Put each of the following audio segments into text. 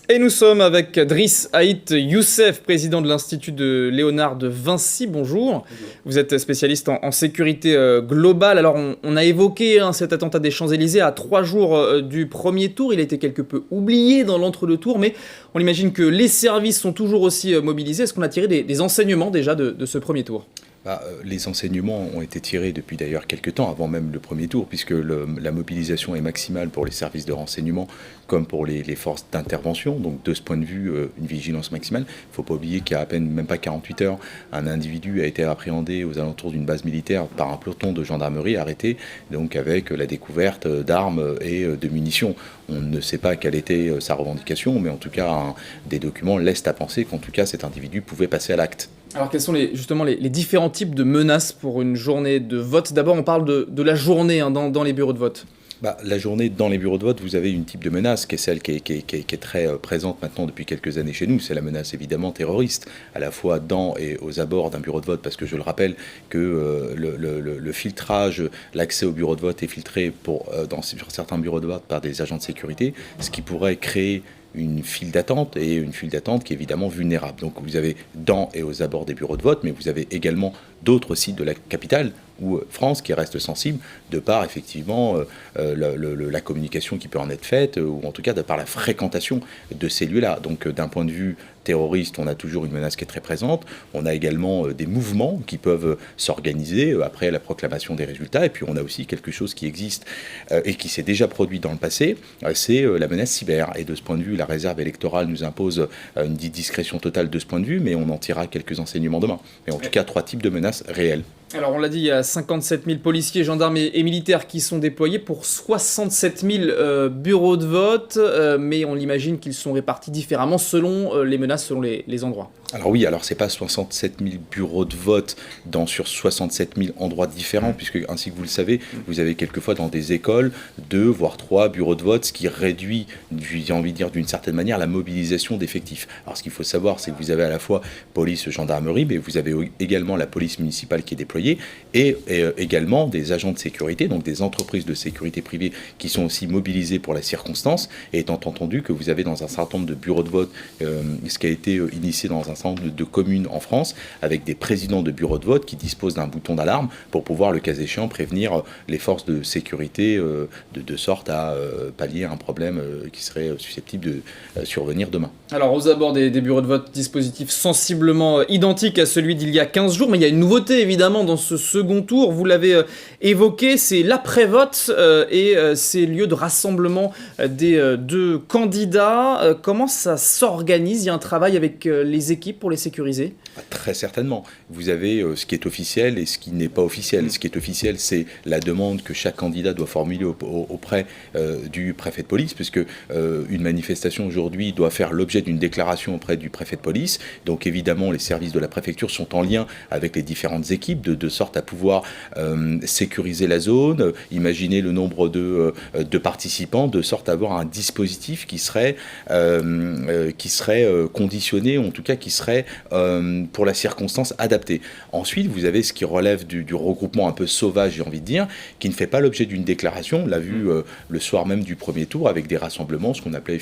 Et nous sommes avec Driss Ait Youssef, président de l'Institut de Léonard de Vinci. Bonjour. Bonjour. Vous êtes spécialiste en sécurité globale. Alors, on a évoqué cet attentat des Champs-Élysées à 3 jours du premier tour. Il a été quelque peu oublié dans l'entre-deux-tours, mais on imagine que les services sont toujours aussi mobilisés. Est-ce qu'on a tiré des enseignements déjà de ce premier tour ? Les enseignements ont été tirés depuis d'ailleurs quelques temps, avant même le premier tour, puisque la mobilisation est maximale pour les services de renseignement comme pour les forces d'intervention. Donc de ce point de vue, une vigilance maximale. Il ne faut pas oublier qu'il y a à peine, même pas 48 heures, un individu a été appréhendé aux alentours d'une base militaire par un peloton de gendarmerie arrêté, donc avec la découverte d'armes et de munitions. On ne sait pas quelle était sa revendication, mais en tout cas, des documents laissent à penser qu'en tout cas, cet individu pouvait passer à l'acte. Alors quels sont justement les différents types de menaces pour une journée de vote ? D'abord on parle de la journée dans les bureaux de vote. La journée dans les bureaux de vote, vous avez une type de menace qui est celle qui est très présente maintenant depuis quelques années chez nous. C'est la menace évidemment terroriste, à la fois dans et aux abords d'un bureau de vote, parce que je le rappelle que le filtrage, l'accès au bureau de vote est filtré sur certains bureaux de vote par des agents de sécurité, ce qui pourrait créer une file d'attente, et une file d'attente qui est évidemment vulnérable. Donc vous avez dans et aux abords des bureaux de vote, mais vous avez également d'autres sites de la capitale ou France qui restent sensibles de par effectivement la communication qui peut en être faite, ou en tout cas de par la fréquentation de ces lieux-là. Donc d'un point de vue terroriste, on a toujours une menace qui est très présente. On a également des mouvements qui peuvent s'organiser après la proclamation des résultats. Et puis on a aussi quelque chose qui existe et qui s'est déjà produit dans le passé, c'est la menace cyber. Et de ce point de vue, la réserve électorale nous impose une discrétion totale de ce point de vue, mais on en tirera quelques enseignements demain. Et en tout cas, 3 types de menaces réelles. Alors on l'a dit, il y a 57 000 policiers, gendarmes et militaires qui sont déployés pour 67 000 bureaux de vote, mais on l'imagine qu'ils sont répartis différemment selon les menaces, selon les endroits. Alors oui, alors c'est pas 67 000 bureaux de vote sur 67 000 endroits différents, puisque ainsi que vous le savez, vous avez quelquefois dans des écoles 2 voire 3 bureaux de vote, ce qui réduit, j'ai envie de dire d'une certaine manière, la mobilisation d'effectifs. Alors ce qu'il faut savoir, c'est que vous avez à la fois police, gendarmerie, mais vous avez également la police municipale qui est déployée, et également des agents de sécurité, donc des entreprises de sécurité privée qui sont aussi mobilisées pour la circonstance, et étant entendu que vous avez dans un certain nombre de bureaux de vote ce qui a été initié dans un certain nombre de communes en France, avec des présidents de bureaux de vote qui disposent d'un bouton d'alarme pour pouvoir, le cas échéant, prévenir les forces de sécurité de sorte à pallier un problème qui serait susceptible de survenir demain. Alors aux abords des bureaux de vote, dispositif sensiblement identique à celui d'il y a 15 jours, mais il y a une nouveauté évidemment dans ce second tour, vous l'avez évoqué, c'est l'après-vote et ces lieux de rassemblement des 2 candidats. Comment ça s'organise ? Il y a un travail avec les équipes pour les sécuriser ? Très certainement. Vous avez ce qui est officiel et ce qui n'est pas officiel. Ce qui est officiel, c'est la demande que chaque candidat doit formuler auprès du préfet de police, puisque une manifestation aujourd'hui doit faire l'objet d'une déclaration auprès du préfet de police. Donc évidemment, les services de la préfecture sont en lien avec les différentes équipes de sorte à pouvoir sécuriser la zone, imaginer le nombre de participants, de sorte à avoir un dispositif qui serait conditionné, en tout cas qui serait pour la circonstance adaptée. Ensuite, vous avez ce qui relève du regroupement un peu sauvage, j'ai envie de dire, qui ne fait pas l'objet d'une déclaration. On l'a vu le soir même du premier tour avec des rassemblements, ce qu'on appelait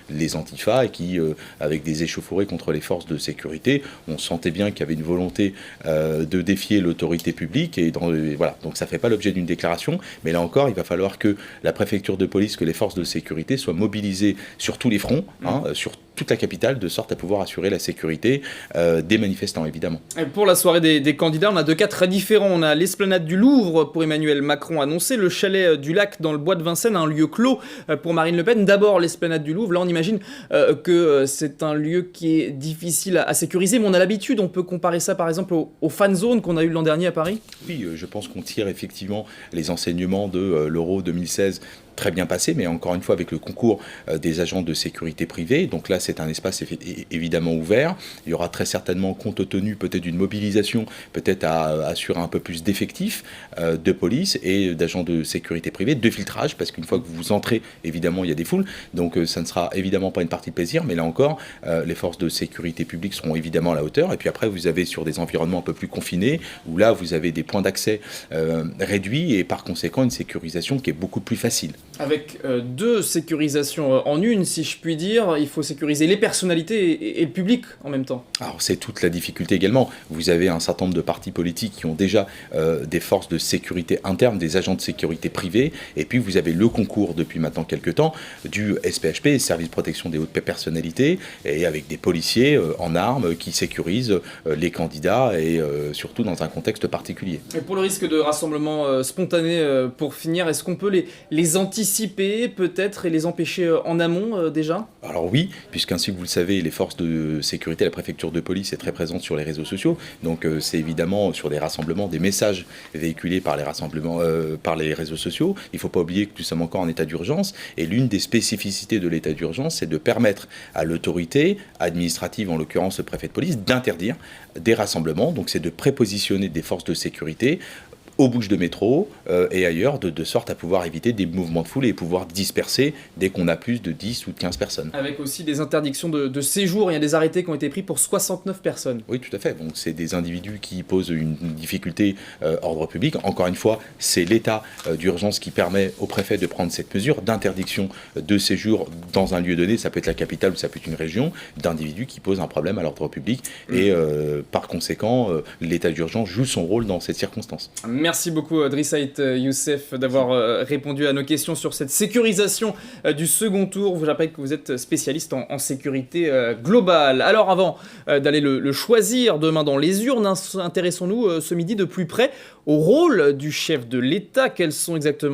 les antifas, et qui, avec des échauffourées contre les forces de sécurité, on sentait bien qu'il y avait une volonté de défier l'autorité publique. Et voilà. Donc ça ne fait pas l'objet d'une déclaration, mais là encore, il va falloir que la préfecture de police, que les forces de sécurité soient mobilisées sur tous les fronts, sur toute la capitale, de sorte à pouvoir assurer la sécurité des manifestants, évidemment. Et pour la soirée des candidats, on a 2 cas très différents. On a l'esplanade du Louvre pour Emmanuel Macron annoncé, le chalet du Lac dans le bois de Vincennes, un lieu clos pour Marine Le Pen. D'abord l'esplanade du Louvre, là on imagine que c'est un lieu qui est difficile à sécuriser, mais on a l'habitude, on peut comparer ça par exemple aux fan zones qu'on a eu l'an dernier à Paris. Oui, je pense qu'on tire effectivement les enseignements de l'Euro 2016 très bien passé, mais encore une fois avec le concours des agents de sécurité privée. Donc là, c'est un espace évidemment ouvert. Il y aura très certainement, compte tenu peut-être d'une mobilisation, peut-être à assurer un peu plus d'effectifs de police et d'agents de sécurité privée, de filtrage, parce qu'une fois que vous entrez, évidemment, il y a des foules. Donc ça ne sera évidemment pas une partie de plaisir, mais là encore, les forces de sécurité publique seront évidemment à la hauteur. Et puis après, vous avez sur des environnements un peu plus confinés, où là, vous avez des points d'accès réduits et par conséquent, une sécurisation qui est beaucoup plus facile. Avec deux sécurisations en une, si je puis dire, il faut sécuriser les personnalités et le public en même temps. Alors c'est toute la difficulté également. Vous avez un certain nombre de partis politiques qui ont déjà des forces de sécurité internes, des agents de sécurité privés, et puis vous avez le concours depuis maintenant quelques temps du SPHP, Service de protection des hautes personnalités, et avec des policiers en armes qui sécurisent les candidats et surtout dans un contexte particulier. Et pour le risque de rassemblement spontané, pour finir, est-ce qu'on peut les anticiper peut-être et les empêcher en amont déjà? Alors oui, puisqu'ainsi que vous le savez, les forces de sécurité, la préfecture de police est très présente sur les réseaux sociaux. Donc c'est évidemment sur des rassemblements, des messages véhiculés par les rassemblements, par les réseaux sociaux. Il ne faut pas oublier que nous sommes encore en état d'urgence. Et l'une des spécificités de l'état d'urgence, c'est de permettre à l'autorité administrative, en l'occurrence le préfet de police, d'interdire des rassemblements. Donc c'est de prépositionner des forces de sécurité aux bouches de métro et ailleurs, de sorte à pouvoir éviter des mouvements de foule et pouvoir disperser dès qu'on a plus de 10 ou de 15 personnes. Avec aussi des interdictions de séjour, il y a des arrêtés qui ont été pris pour 69 personnes. Oui, tout à fait. Donc c'est des individus qui posent une difficulté ordre public. Encore une fois, c'est l'état d'urgence qui permet au préfet de prendre cette mesure d'interdiction de séjour dans un lieu donné, ça peut être la capitale ou ça peut être une région, d'individus qui posent un problème à l'ordre public. Et par conséquent, l'état d'urgence joue son rôle dans cette circonstance. Merci beaucoup Drisaït Youssef d'avoir répondu à nos questions sur cette sécurisation du second tour. Je vous rappelle que vous êtes spécialiste en sécurité globale. Alors avant d'aller le choisir demain dans les urnes, intéressons-nous ce midi de plus près au rôle du chef de l'État. Quels sont exactement